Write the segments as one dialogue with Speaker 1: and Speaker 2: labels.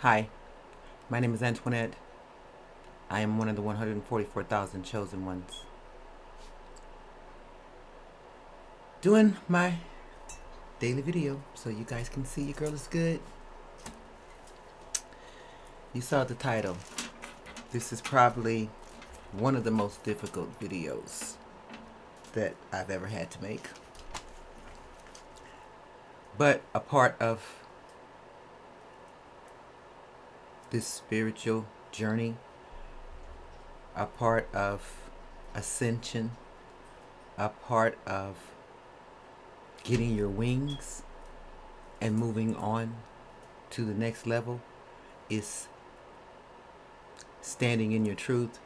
Speaker 1: Hi, my name is Antoinette. I am one of the 144,000 chosen ones. Doing my daily video so you guys can see your girl is good. You saw the title. This is probably one of the most difficult videos that I've ever had to make. But a part of this spiritual journey, a part of ascension, a part of getting your wings and moving on to the next level is standing in your truth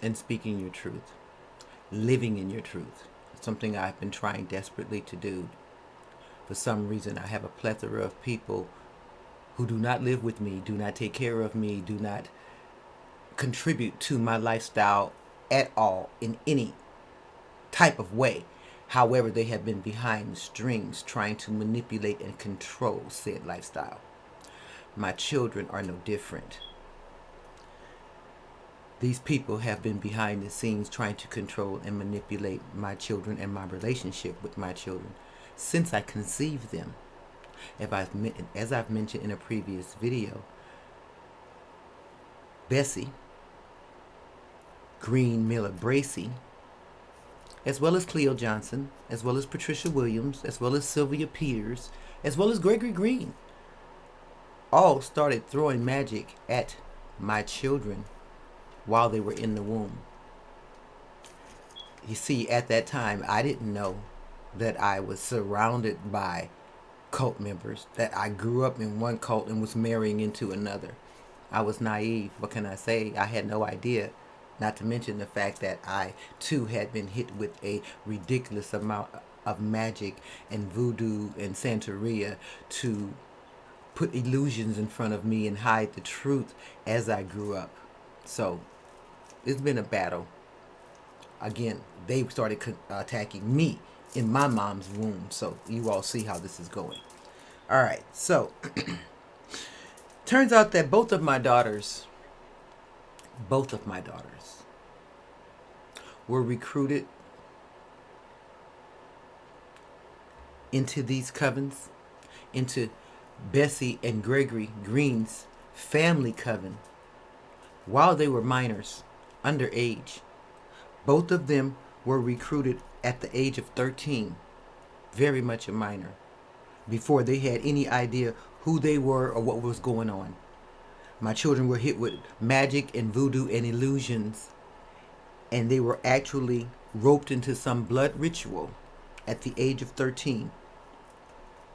Speaker 1: and speaking your truth, living in your truth. Something I've been trying desperately to do. For some reason, I have a plethora of people who do not live with me, do not take care of me, do not contribute to my lifestyle at all in any type of way. However, they have been behind the strings trying to manipulate and control said lifestyle. My children are no different. These people have been behind the scenes trying to control and manipulate my children and my relationship with my children since I conceived them. As I've mentioned in a previous video, Bessie Green Miller Bracy, as well as Cleo Johnson, as well as Patricia Williams, as well as Sylvia Peters, as well as Gregory Green, all started throwing magic at my children while they were in the womb. You see, at that time, I didn't know that I was surrounded by cult members, that I grew up in one cult and was marrying into another. I was naive. What can I say? I had no idea. Not to mention the fact that I, too, had been hit with a ridiculous amount of magic and voodoo and Santeria to put illusions in front of me and hide the truth as I grew up. So, it's been a battle. Again, they started attacking me in my mom's womb. So, you all see how this is going. All right, so turns out that both of my daughters were recruited into these covens, into Bessie and Gregory Green's family coven, while they were minors, underage. Both of them were recruited at the age of 13, very much a minor, before they had any idea who they were or what was going on. My children were hit with magic and voodoo and illusions, and they were actually roped into some blood ritual at the age of 13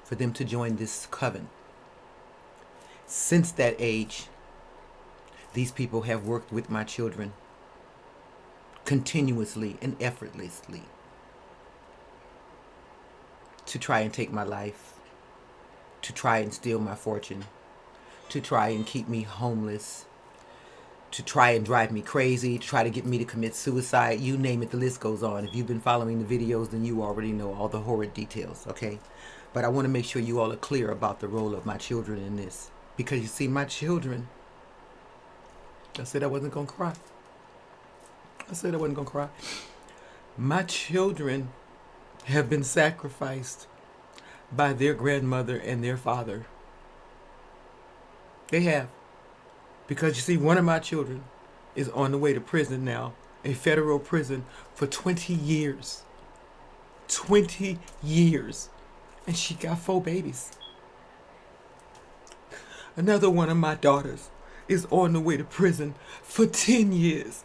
Speaker 1: for them to join this coven. Since that age, these people have worked with my children continuously and effortlessly to try and take my life, to try and steal my fortune, to try and keep me homeless, to try and drive me crazy, to try to get me to commit suicide. You name it, the list goes on. If you've been following the videos, then you already know all the horrid details, okay? But I want to make sure you all are clear about the role of my children in this. Because you see, my children, I said I wasn't going to cry. My children have been sacrificed by their grandmother and their father. They have. Because you see, one of my children is on the way to prison now, a federal prison, for 20 years. 20 years. And she got 4 babies. Another one of my daughters is on the way to prison for 10 years.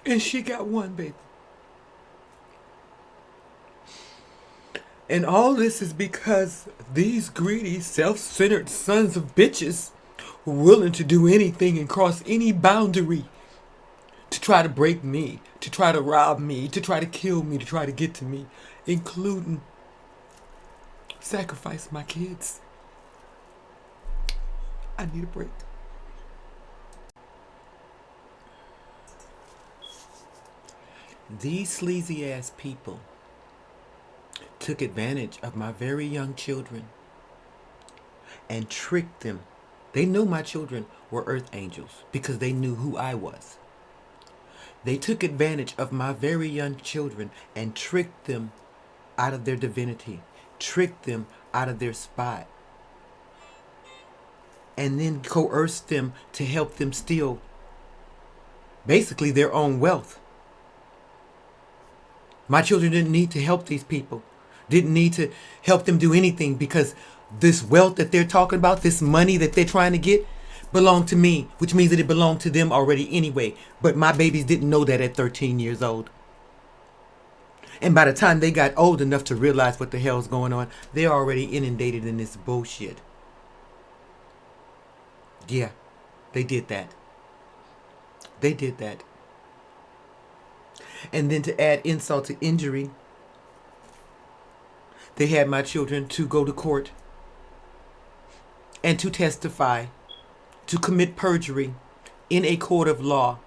Speaker 1: And she got 1 baby. And all this is because these greedy, self-centered sons of bitches were willing to do anything and cross any boundary to try to break me, to try to rob me, to try to kill me, to try to get to me, including sacrifice my kids. I need a break. These sleazy ass people took advantage of my very young children and tricked them. They knew my children were earth angels because they knew who I was. They took advantage of my very young children and tricked them out of their divinity, tricked them out of their spot, and then coerced them to help them steal basically their own wealth. My children didn't need to help these people, didn't need to help them do anything, because this wealth that they're talking about, this money that they're trying to get, belonged to me, which means that it belonged to them already anyway. But my babies didn't know that at 13 years old. And by the time they got old enough to realize what the hell's going on, they're already inundated in this bullshit. Yeah, they did that. They did that. And then to add insult to injury, they had my children to go to court and to testify, to commit perjury in a court of law,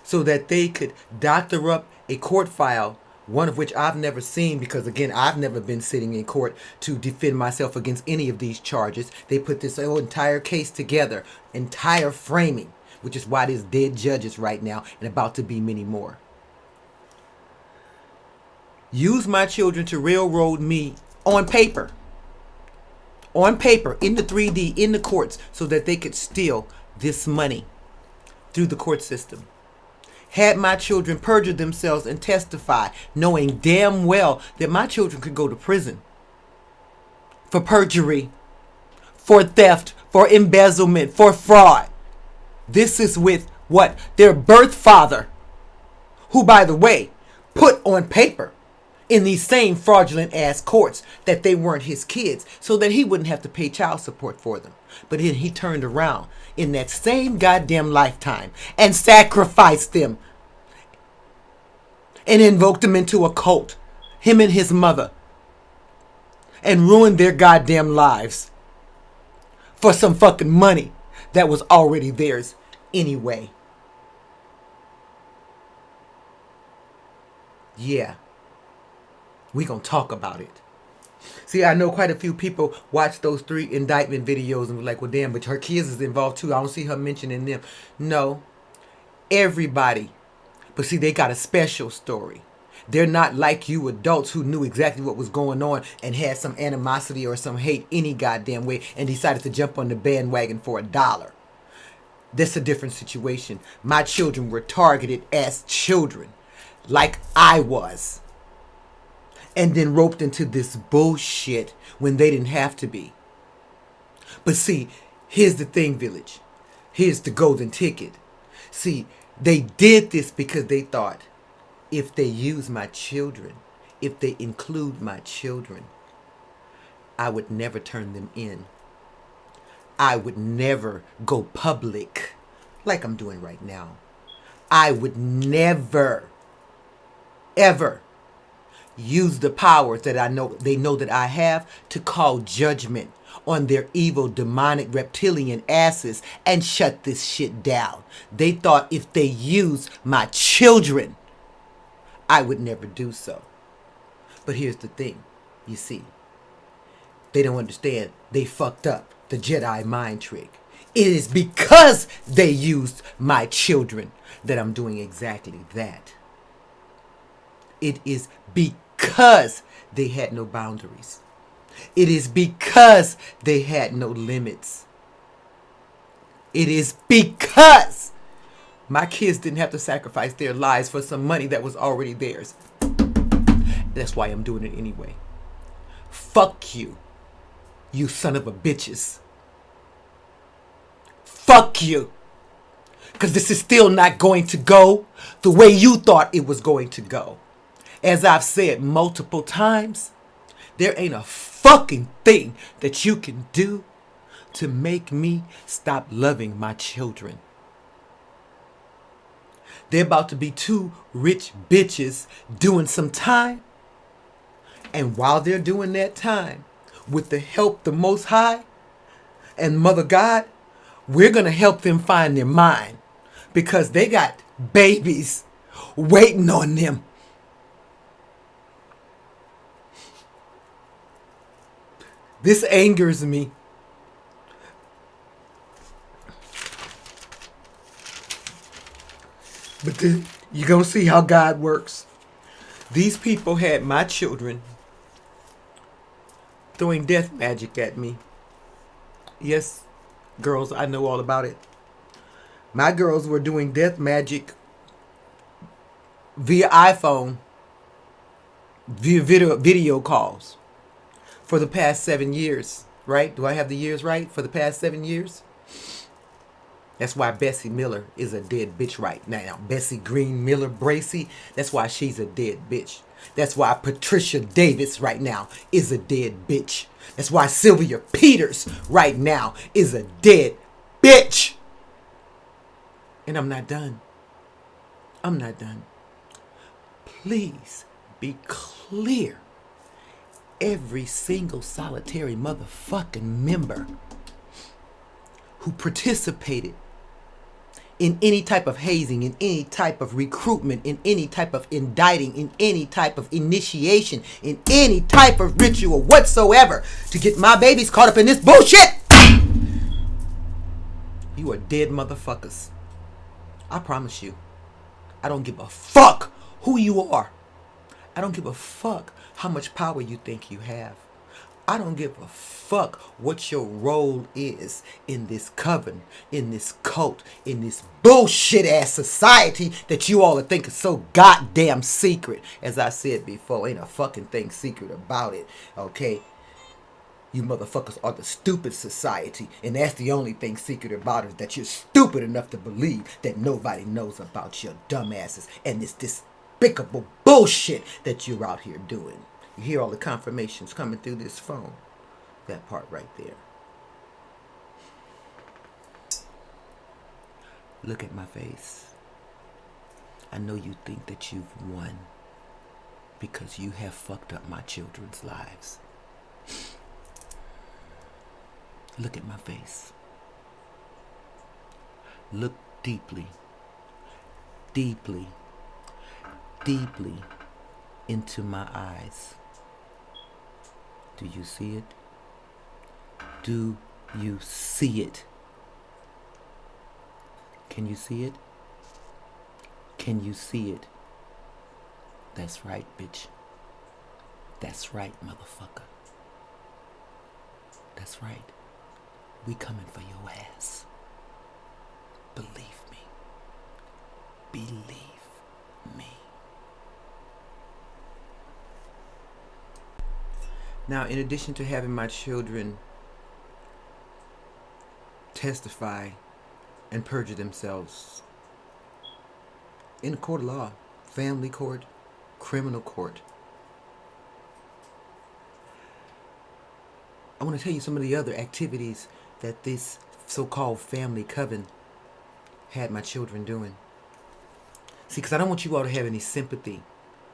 Speaker 1: so that they could doctor up a court file, one of which I've never seen, because again, I've never been sitting in court to defend myself against any of these charges. They put this whole entire case together, entire framing, which is why there's dead judges right now and about to be many more. Use my children to railroad me on paper, in the 3D, in the courts, so that they could steal this money through the court system. Had my children perjure themselves and testify, knowing damn well that my children could go to prison for perjury, for theft, for embezzlement, for fraud. This is with what? Their birth father, who, by the way, put on paper in these same fraudulent ass courts that they weren't his kids, so that he wouldn't have to pay child support for them. But then he turned around in that same goddamn lifetime and sacrificed them and invoked them into a cult, him and his mother, and ruined their goddamn lives for some fucking money that was already theirs anyway. Yeah, we gonna talk about it. See, I know quite a few people watch those 3 indictment videos and were like, well, damn, but her kids is involved too. I don't see her mentioning them. No, everybody. But see, they got a special story. They're not like you adults who knew exactly what was going on and had some animosity or some hate any goddamn way and decided to jump on the bandwagon for $1. That's a different situation. My children were targeted as children, like I was, and then roped into this bullshit when they didn't have to be. But see, here's the thing, village. Here's the golden ticket. See, they did this because they thought, if they use my children, if they include my children, I would never turn them in. I would never go public like I'm doing right now. I would never, ever use the powers that they know that I have to call judgment on their evil, demonic, reptilian asses and shut this shit down. They thought if they used my children, I would never do so. But here's the thing, you see. They don't understand. They fucked up the Jedi mind trick. It is because they used my children that I'm doing exactly that. It is because they had no boundaries. It is because they had no limits. It is because my kids didn't have to sacrifice their lives for some money that was already theirs. That's why I'm doing it anyway. Fuck you, you son of a bitches. Fuck you. Because this is still not going to go the way you thought it was going to go. As I've said multiple times, there ain't a fucking thing that you can do to make me stop loving my children. They're about to be 2 rich bitches doing some time. And while they're doing that time, with the help the Most High and Mother God, we're going to help them find their mind. Because they got babies waiting on them. This angers me. But you're going to see how God works. These people had my children throwing death magic at me. Yes, girls, I know all about it. My girls were doing death magic via iPhone, via video calls for the past 7 years, right? Do I have the years right? For the past 7 years? That's why Bessie Miller is a dead bitch right now. Bessie Green Miller Bracy, that's why she's a dead bitch. That's why Patricia Davis right now is a dead bitch. That's why Sylvia Peters right now is a dead bitch. And I'm not done. I'm not done. Please be clear. Every single solitary motherfucking member who participated in any type of hazing, in any type of recruitment, in any type of indicting, in any type of initiation, in any type of ritual whatsoever to get my babies caught up in this bullshit, you are dead motherfuckers. I promise you. I don't give a fuck who you are. I don't give a fuck how much power you think you have. I don't give a fuck what your role is in this coven, in this cult, in this bullshit ass society that you all think is so goddamn secret. As I said before, ain't a fucking thing secret about it, okay? You motherfuckers are the stupid society, and that's the only thing secret about it, is that you're stupid enough to believe that nobody knows about your dumbasses and this despicable bullshit that you're out here doing. You hear all the confirmations coming through this phone. That part right there. Look at my face. I know you think that you've won because you have fucked up my children's lives. Look at my face. Look deeply, deeply, deeply into my eyes. Do you see it? Do you see it? Can you see it? Can you see it? That's right, bitch. That's right, motherfucker. That's right. We coming for your ass. Believe me. Believe me. Now, in addition to having my children testify and perjure themselves in a court of law, family court, criminal court, I want to tell you some of the other activities that this so-called family coven had my children doing. See, because I don't want you all to have any sympathy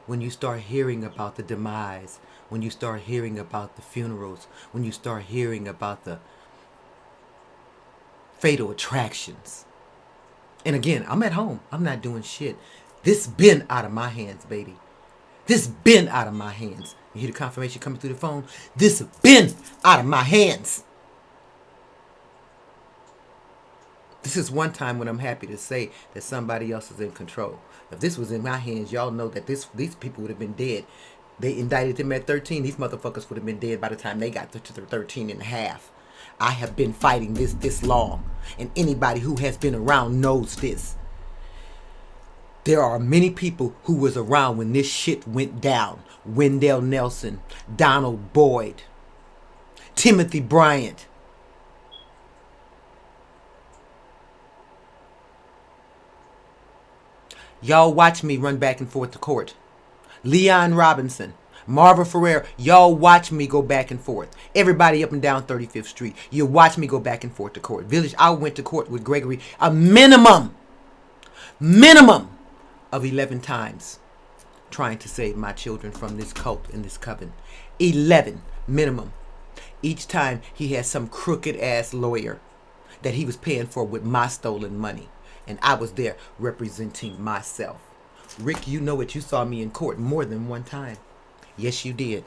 Speaker 1: when you start hearing about the demise, when you start hearing about the funerals, when you start hearing about the fatal attractions. And again, I'm at home. I'm not doing shit. This been out of my hands, baby. This been out of my hands. You hear the confirmation coming through the phone? This been out of my hands. This is one time when I'm happy to say that somebody else is in control. If this was in my hands, y'all know that these people would have been dead. They indicted them at 13. These motherfuckers would have been dead by the time they got to 13 and a half. I have been fighting this long. And anybody who has been around knows this. There are many people who was around when this shit went down. Wendell Nelson, Donald Boyd, Timothy Bryant. Y'all watch me run back and forth to court. Leon Robinson, Marva Ferrer, y'all watch me go back and forth. Everybody up and down 35th Street, you watch me go back and forth to court. Village, I went to court with Gregory a minimum of 11 times trying to save my children from this cult and this coven. 11 minimum. Each time he had some crooked ass lawyer that he was paying for with my stolen money. And I was there representing myself. Rick, you know it. You saw me in court more than one time. Yes, you did.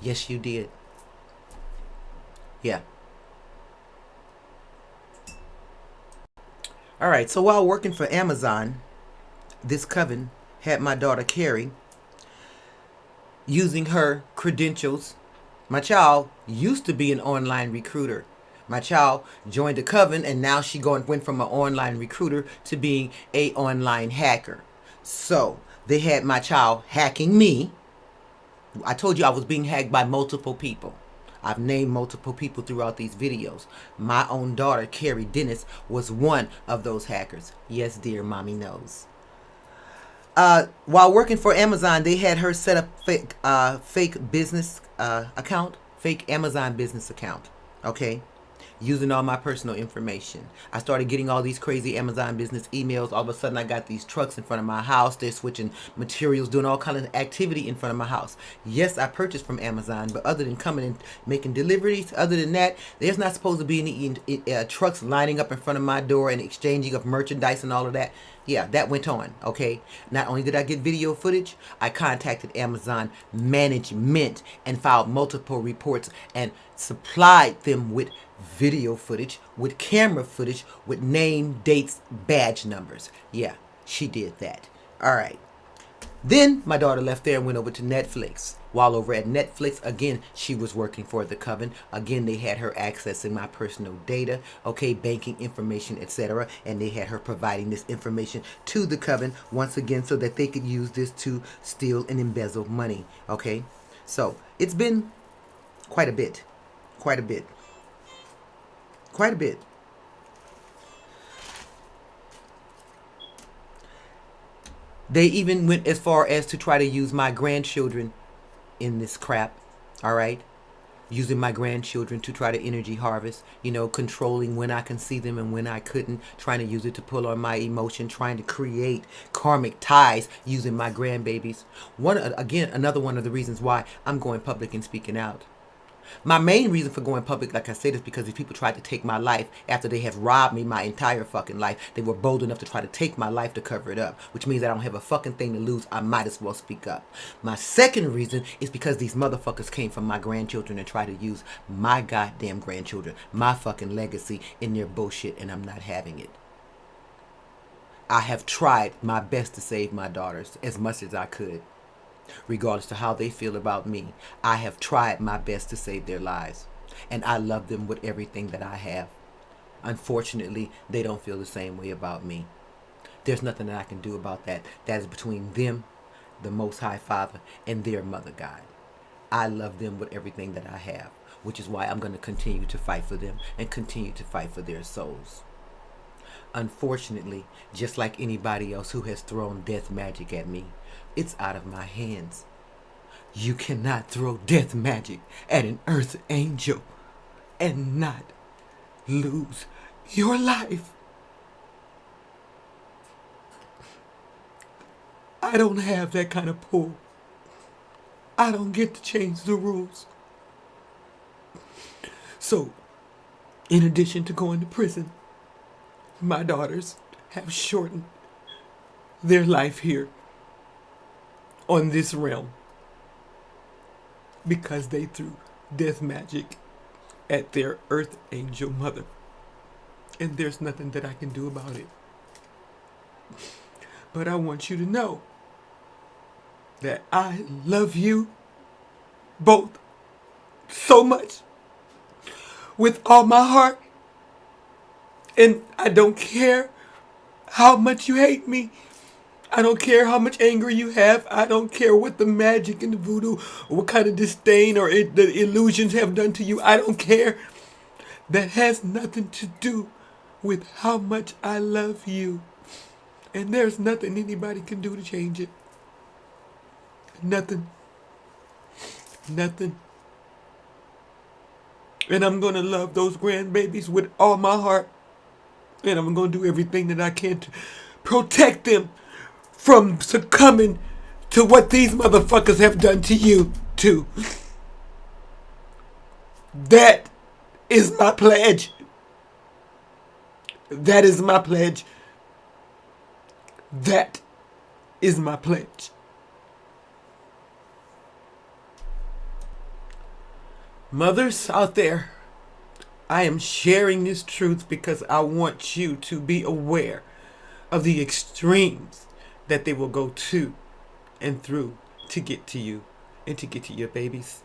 Speaker 1: Yes, you did. Yeah. All right. So while working for Amazon, this coven had my daughter Carrie using her credentials. My child used to be an online recruiter. My child joined the coven, and now she went from an online recruiter to being a online hacker. So they had my child hacking me. I told you I was being hacked by multiple people. I've named multiple people throughout these videos. My own daughter, Carrie Dennis, was one of those hackers. Yes, dear, mommy knows. While working for Amazon, they had her set up fake business account, fake Amazon business account. Okay, using all my personal information. I started getting all these crazy Amazon business emails. All of a sudden, I got these trucks in front of my house. They're switching materials, doing all kind of activity in front of my house. Yes, I purchased from Amazon, but other than coming and making deliveries, other than that, there's not supposed to be any trucks lining up in front of my door and exchanging of merchandise and all of that. Yeah, that went on, okay? Not only did I get video footage, I contacted Amazon management and filed multiple reports and supplied them with video footage, with camera footage, with name, dates, badge numbers. Yeah, she did that. All right. Then my daughter left there and went over to Netflix. While over at Netflix, again, she was working for the coven. Again, they had her accessing my personal data, okay, banking information, etc. And they had her providing this information to the coven once again so that they could use this to steal and embezzle money, okay? So it's been quite a bit, quite a bit, quite a bit. They even went as far as to try to use my grandchildren in this crap, all right? Using my grandchildren to try to energy harvest, you know, controlling when I can see them and when I couldn't, trying to use it to pull on my emotion, trying to create karmic ties using my grandbabies. Another one of the reasons why I'm going public and speaking out. My main reason for going public, like I said, is because these people tried to take my life after they have robbed me my entire fucking life. They were bold enough to try to take my life to cover it up, which means I don't have a fucking thing to lose. I might as well speak up. My second reason is because these motherfuckers came from my grandchildren and tried to use my goddamn grandchildren, my fucking legacy, in their bullshit, and I'm not having it. I have tried my best to save my daughters as much as I could. Regardless to how they feel about me, I have tried my best to save their lives. And I love them with everything that I have. Unfortunately, they don't feel the same way about me. There's nothing that I can do about that. That is between them, the Most High Father, and their Mother God. I love them with everything that I have, which is why I'm going to continue to fight for them and continue to fight for their souls. Unfortunately, just like anybody else who has thrown death magic at me, it's out of my hands. You cannot throw death magic at an earth angel and not lose your life. I don't have that kind of pull. I don't get to change the rules. So, in addition to going to prison, my daughters have shortened their life here on this realm because they threw death magic at their earth angel mother. And there's nothing that I can do about it. But I want you to know that I love you both so much with all my heart. And I don't care how much you hate me. I don't care how much anger you have. I don't care what the magic and the voodoo, or what kind of disdain or the illusions have done to you. I don't care. That has nothing to do with how much I love you. And there's nothing anybody can do to change it. Nothing. Nothing. And I'm going to love those grandbabies with all my heart. And I'm going to do everything that I can to protect them from succumbing to what these motherfuckers have done to you, too. That is my pledge. That is my pledge. That is my pledge. Mothers out there, I am sharing this truth because I want you to be aware of the extremes that they will go to and through to get to you and to get to your babies.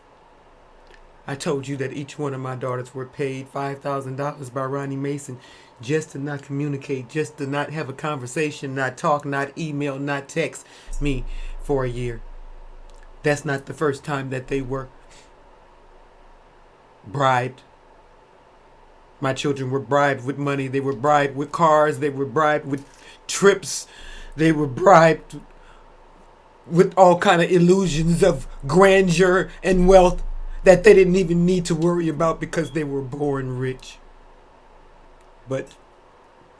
Speaker 1: I told you that each one of my daughters were paid $5,000 by Ronnie Mason just to not communicate, just to not have a conversation, not talk, not email, not text me for a year. That's not the first time that they were bribed. My children were bribed with money. They were bribed with cars. They were bribed with trips. They were bribed with all kind of illusions of grandeur and wealth that they didn't even need to worry about because they were born rich. But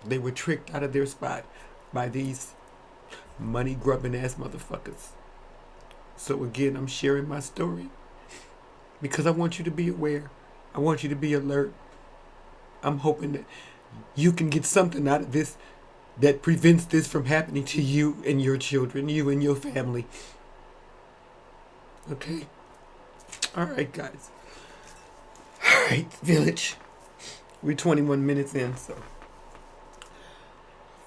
Speaker 1: they were tricked out of their spot by these money grubbing ass motherfuckers. So again, I'm sharing my story because I want you to be aware. I want you to be alert. I'm hoping that you can get something out of this that prevents this from happening to you and your children, you and your family. Okay? All right, guys. All right, village. We're 21 minutes in, so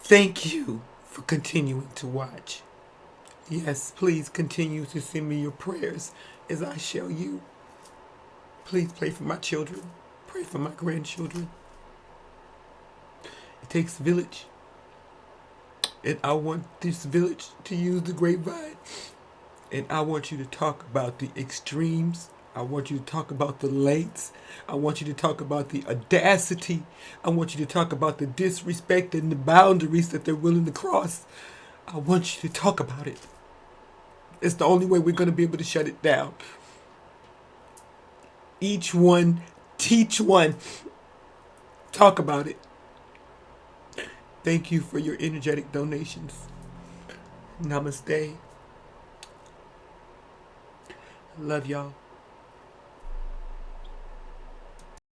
Speaker 1: thank you for continuing to watch. Yes, please continue to send me your prayers as I shall you. Please pray for my children. Pray for my grandchildren. It takes a village. And I want this village to use the grapevine. And I want you to talk about the extremes. I want you to talk about the lengths. I want you to talk about the audacity. I want you to talk about the disrespect and the boundaries that they're willing to cross. I want you to talk about it. It's the only way we're going to be able to shut it down. Each one, teach one. Talk about it. Thank you for your energetic donations. Namaste. Love y'all.